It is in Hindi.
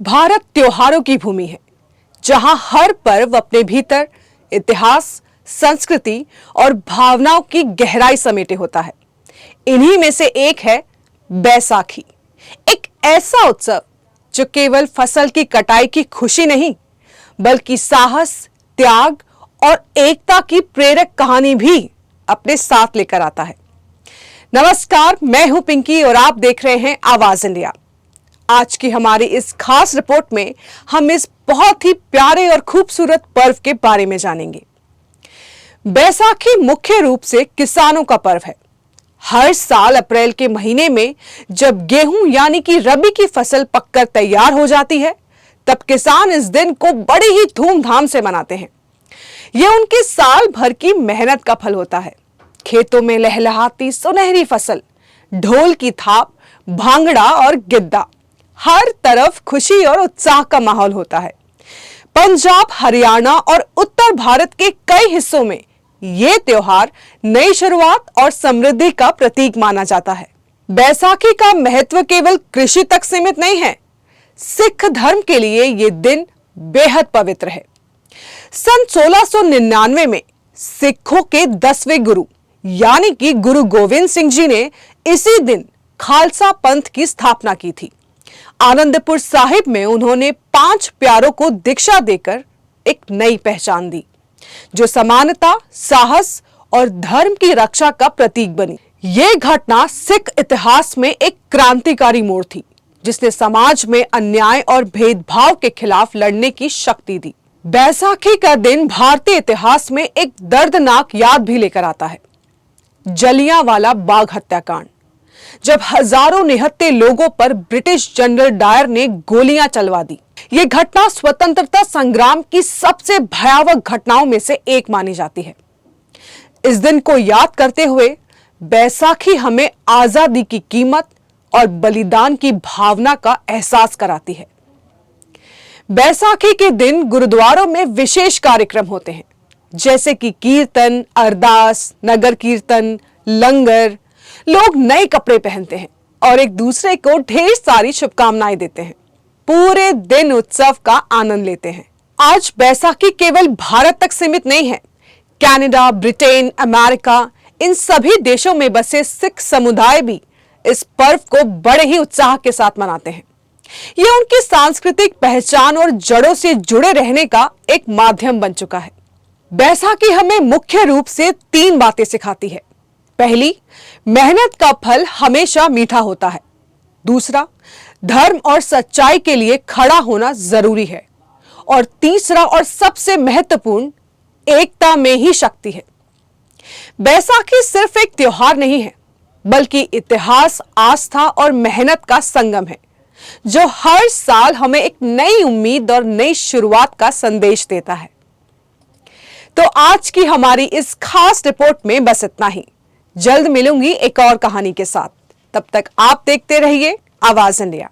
भारत त्योहारों की भूमि है, जहां हर पर्व अपने भीतर इतिहास, संस्कृति और भावनाओं की गहराई समेटे होता है। इन्हीं में से एक है बैसाखी, एक ऐसा उत्सव जो केवल फसल की कटाई की खुशी नहीं, बल्कि साहस, त्याग और एकता की प्रेरक कहानी भी अपने साथ लेकर आता है। नमस्कार, मैं हूं पिंकी और आप देख रहे हैं आवाज इंडिया। आज की हमारी इस खास रिपोर्ट में हम इस बहुत ही प्यारे और खूबसूरत पर्व के बारे में जानेंगे। बैसाखी मुख्य रूप से किसानों का पर्व है। हर साल अप्रैल के महीने में जब गेहूं यानी कि रबी की फसल पककर तैयार हो जाती है, तब किसान इस दिन को बड़ी ही धूमधाम से मनाते हैं। यह उनके साल भर की मेहनत का फल होता है। खेतों में लहलहाती सुनहरी फसल, ढोल की थाप, भांगड़ा और गिद्दा, हर तरफ खुशी और उत्साह का माहौल होता है। पंजाब, हरियाणा और उत्तर भारत के कई हिस्सों में यह त्योहार नई शुरुआत और समृद्धि का प्रतीक माना जाता है। बैसाखी का महत्व केवल कृषि तक सीमित नहीं है। सिख धर्म के लिए यह दिन बेहद पवित्र है। सन 1699 में सिखों के 10वें गुरु यानी कि गुरु गोविंद सिंह जी ने इसी दिन खालसा पंथ की स्थापना की थी। आनंदपुर साहिब में उन्होंने 5 प्यारों को दीक्षा देकर एक नई पहचान दी, जो समानता, साहस और धर्म की रक्षा का प्रतीक बनी। यह घटना सिख इतिहास में एक क्रांतिकारी मोड़ थी, जिसने समाज में अन्याय और भेदभाव के खिलाफ लड़ने की शक्ति दी। बैसाखी का दिन भारतीय इतिहास में एक दर्दनाक याद भी लेकर आता है, जलियांवाला बाग हत्याकांड, जब हजारों निहत्थे लोगों पर ब्रिटिश जनरल डायर ने गोलियां चलवा दी। यह घटना स्वतंत्रता संग्राम की सबसे भयावह घटनाओं में से एक मानी जाती है। इस दिन को याद करते हुए बैसाखी हमें आजादी की कीमत और बलिदान की भावना का एहसास कराती है। बैसाखी के दिन गुरुद्वारों में विशेष कार्यक्रम होते हैं, जैसे कि कीर्तन, अरदास, नगर कीर्तन, लंगर। लोग नए कपड़े पहनते हैं और एक दूसरे को ढेर सारी शुभकामनाएं देते हैं। पूरे दिन उत्सव का आनंद लेते हैं। आज बैसाखी केवल भारत तक सीमित नहीं है। कनाडा, ब्रिटेन, अमेरिका, इन सभी देशों में बसे सिख समुदाय भी इस पर्व को बड़े ही उत्साह के साथ मनाते हैं। यह उनकी सांस्कृतिक पहचान और जड़ों से जुड़े रहने का एक माध्यम बन चुका है। बैसाखी हमें मुख्य रूप से 3 बातें सिखाती है। पहली, मेहनत का फल हमेशा मीठा होता है। दूसरा, धर्म और सच्चाई के लिए खड़ा होना जरूरी है। और तीसरा और सबसे महत्वपूर्ण, एकता में ही शक्ति है। बैसाखी सिर्फ एक त्योहार नहीं है, बल्कि इतिहास, आस्था और मेहनत का संगम है, जो हर साल हमें एक नई उम्मीद और नई शुरुआत का संदेश देता है। तो आज की हमारी इस खास रिपोर्ट में बस इतना ही। जल्द मिलूंगी एक और कहानी के साथ। तब तक आप देखते रहिए आवाज इंडिया।